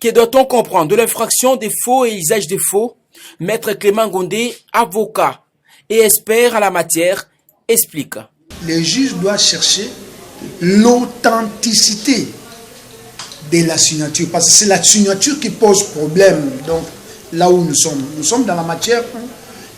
Que doit-on comprendre de l'infraction des faux et usage des faux? Maître Clément Gondé, avocat et expert à la matière, explique. Les juges doivent chercher l'authenticité de la signature, parce que c'est la signature qui pose problème. Donc là où nous sommes dans la matière,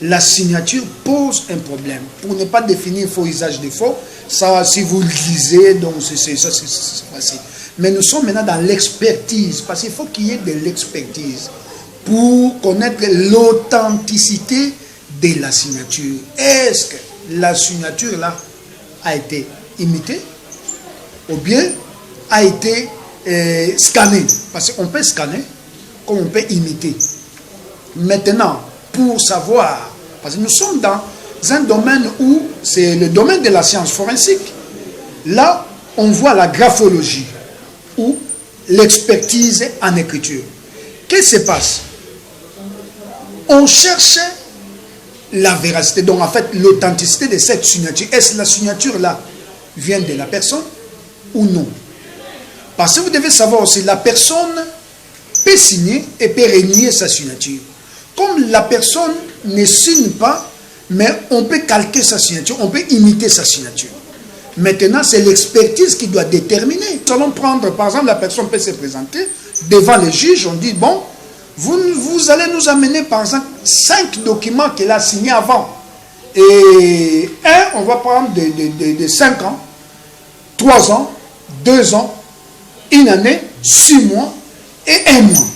la signature pose un problème. Pour ne pas définir faux usage des faux, ça, si vous le lisez, donc c'est facile. Mais nous sommes maintenant dans l'expertise, parce qu'il faut qu'il y ait de l'expertise pour connaître l'authenticité de la signature. Est-ce que la signature là a été imitée ou bien a été scannée? Parce qu'on peut scanner comme on peut imiter. Maintenant, pour savoir, parce que nous sommes dans un domaine où c'est le domaine de la science forensique, là on voit la graphologie ou l'expertise en écriture. Qu'est-ce qui se passe? On cherche la véracité, donc en fait l'authenticité de cette signature. Est-ce que la signature là vient de la personne ou non? Parce que vous devez savoir aussi, la personne peut signer et peut renier sa signature. Comme la personne ne signe pas, mais on peut calquer sa signature, on peut imiter sa signature. Maintenant, c'est l'expertise qui doit déterminer. Nous allons prendre, par exemple, la personne peut se présenter devant les juges, on dit, bon, vous allez nous amener, par exemple, 5 documents qu'elle a signés avant. Et on va prendre de 5 ans, 3 ans, 2 ans, 1 année, 6 mois et 1 mois.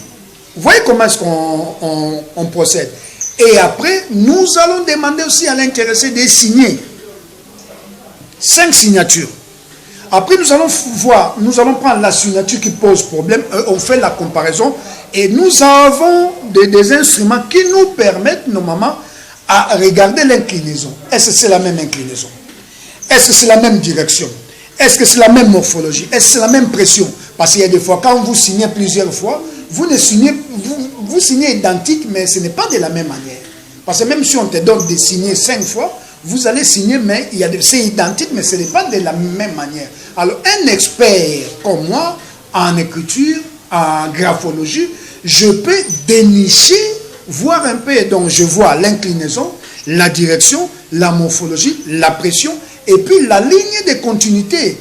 Vous voyez comment est-ce qu'on procède. Et après, nous allons demander aussi à l'intéressé de signer 5 signatures. Après, nous allons voir, nous allons prendre la signature qui pose problème, on fait la comparaison et nous avons des instruments qui nous permettent normalement à regarder l'inclinaison. Est-ce que c'est la même inclinaison? Est-ce que c'est la même direction? Est-ce que c'est la même morphologie? Est-ce que c'est la même pression? Parce qu'il y a des fois, quand vous signez plusieurs fois, vous signez identique, mais ce n'est pas de la même manière. Parce que même si on te donne de signer 5 fois, vous allez signer, mais c'est identique, mais ce n'est pas de la même manière. Alors, un expert comme moi, en écriture, en graphologie, je peux dénicher, voir un peu, donc je vois l'inclinaison, la direction, la morphologie, la pression, et puis la ligne de continuité.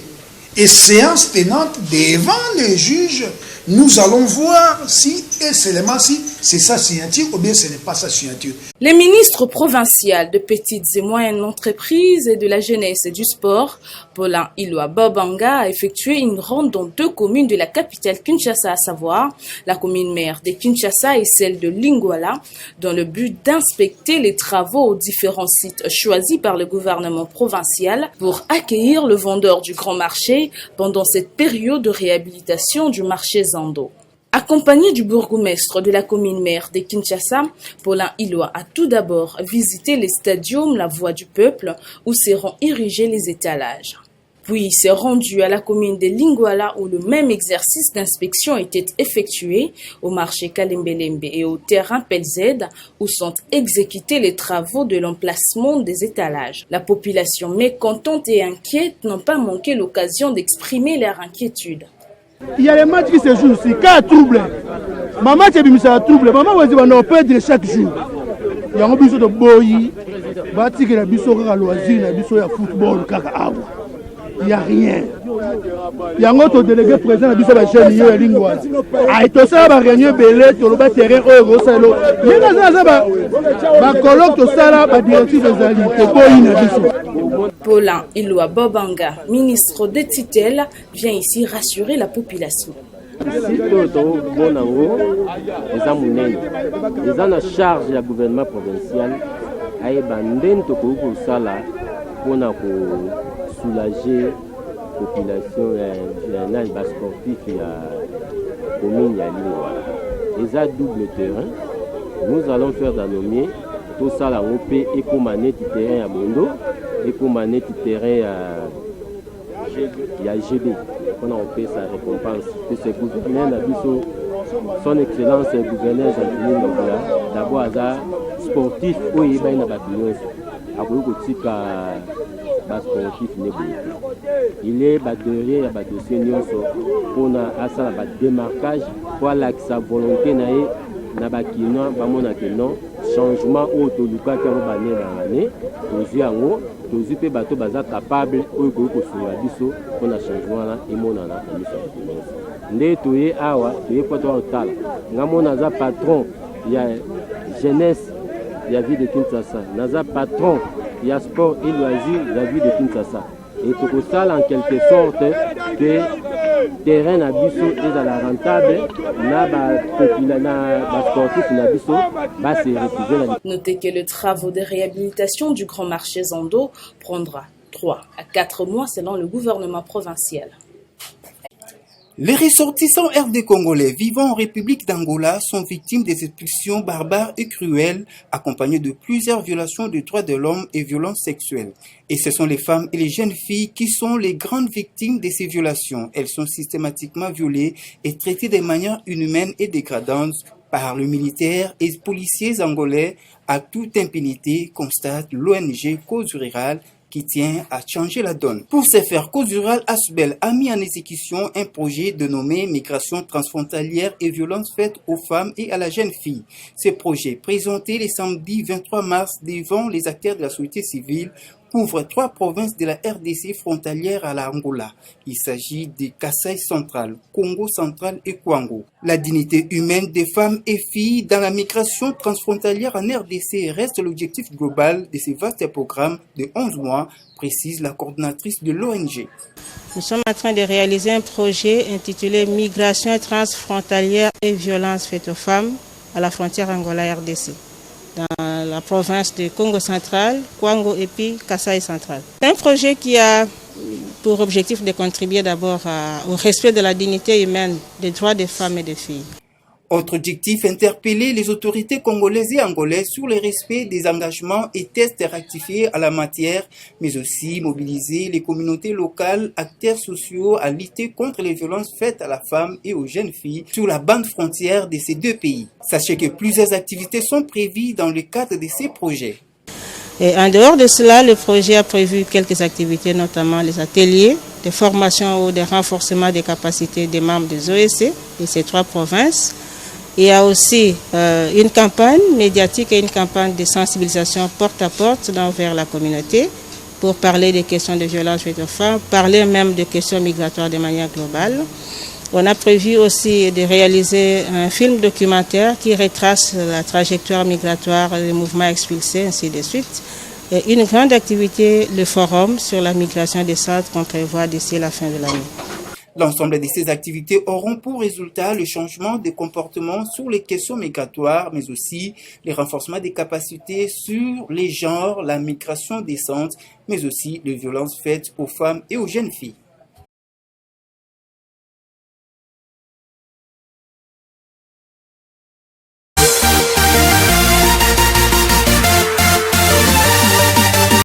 Et séance tenante devant les juges, nous allons voir si et seulement si c'est sa signature ou bien ce n'est pas sa signature. Les ministres provinciaux de petites et moyennes entreprises et de la jeunesse et du sport, Paulin Iloa Babanga, a effectué une ronde dans 2 communes de la capitale Kinshasa, à savoir la commune mère de Kinshasa et celle de Lingwala, dans le but d'inspecter les travaux aux différents sites choisis par le gouvernement provincial pour accueillir le vendeur du grand marché pendant cette période de réhabilitation du marché Zando. Accompagné du bourgmestre de la commune mère de Kinshasa, Paulin Iloa a tout d'abord visité les stadiums La Voix du Peuple où seront érigés les étalages. Puis il s'est rendu à la commune de Lingwala où le même exercice d'inspection était effectué au marché Kalembelembe et au terrain Pelzed où sont exécutés les travaux de l'emplacement des étalages. La population mécontente et inquiète n'ont pas manqué l'occasion d'exprimer leur inquiétude. Il y a les matchs qui se jouent ici. Quand il y a trouble, maman c'est mis à trouble. Maman va dire on perdre chaque jour. Il y a un biseau de boy, bâti que la biseau à loisir, la biseau à football, il n'y a rien. Il y a un autre délégué présent à biseau à chaîne il y a lingua. Ah, tout ça va réunir belé, tout le bas terrain euro salo. Il y a ça va colloque tout ça là, va directive des alliés. C'est boy na biseau. Paulin Iloa Babanga, ministre de tutelle, vient ici rassurer la population. Ils ont la charge du gouvernement provincial pour soulager la population sportive et la commune. Ils ont double terrain. Nous allons faire d'anomer tout ça là, on peut écomaner du terrain à Bondo, écomaner du terrain à GB. On a fait sa récompense. Que ce gouverneur son excellence gouverneur Jean-Denis Nobla, d'abord à sportif, où il y a une babylone. À basportif ne boye il est derrière ya dossier nyonso mpona asala démarquage po alakisa volonté na ye na bakinois bamonake non changement oyo tolukaki yango bane na bane tozwi yango tozwi mpe bato baza capable oyo koki kosunga biso mpona changement wana emonana na miso ya bato nyonso nde toye awa toye po toa kotala ngamona aza patron ya jeunesse ya ville de Kinshasa naza patron ya sport et loisirs ya ville de Kinshasa et tokosala en quelque sorte que terrain na biso ezala rentable na basportif na biso base refuser na. Notez que le travaux de réhabilitation du grand marché Zando prendra 3 à 4 mois selon le gouvernement provincial. Les ressortissants RD congolais vivant en République d'Angola sont victimes des expulsions barbares et cruelles, accompagnées de plusieurs violations des droits de l'homme et violences sexuelles. Et ce sont les femmes et les jeunes filles qui sont les grandes victimes de ces violations. Elles sont systématiquement violées et traitées de manière inhumaine et dégradante par le militaire et policiers angolais à toute impunité, constate l'ONG Cause Rurale, qui tient à changer la donne. Pour ce faire, Cause Rurale Asbel a mis en exécution un projet dénommé Migration transfrontalière et violences faites aux femmes et à la jeune fille. Ce projet, présenté le samedi 23 mars devant les acteurs de la société civile, couvre 3 provinces de la RDC frontalière à la Angola. Il s'agit de Kasaï central, Congo central et Kwango. La dignité humaine des femmes et filles dans la migration transfrontalière en RDC reste l'objectif global de ce vaste programme de 11 mois, précise la coordinatrice de l'ONG. Nous sommes en train de réaliser un projet intitulé Migration transfrontalière et violences faites aux femmes à la frontière Angola-RDC. Dans la province de Congo central, Kwango et puis Kasaï central. C'est un projet qui a pour objectif de contribuer d'abord au respect de la dignité humaine des droits des femmes et des filles. Autre objectif, interpeller les autorités congolaises et angolaises sur le respect des engagements et tests rectifiés à la matière, mais aussi mobiliser les communautés locales, acteurs sociaux à lutter contre les violences faites à la femme et aux jeunes filles sur la bande frontière de ces deux pays. Sachez que plusieurs activités sont prévues dans le cadre de ces projets. Et en dehors de cela, le projet a prévu quelques activités, notamment les ateliers de formation ou de renforcement des capacités des membres des OEC de ces 3 provinces. Il y a aussi une campagne médiatique et une campagne de sensibilisation porte à porte vers la communauté pour parler des questions de violence faites aux femmes, parler même de questions migratoires de manière globale. On a prévu aussi de réaliser un film documentaire qui retrace la trajectoire migratoire, les mouvements expulsés, ainsi de suite. Et une grande activité, le forum sur la migration des centres qu'on prévoit d'ici la fin de l'année. L'ensemble de ces activités auront pour résultat le changement de comportement sur les questions migratoires, mais aussi le renforcement des capacités sur les genres, la migration décente, mais aussi les violences faites aux femmes et aux jeunes filles.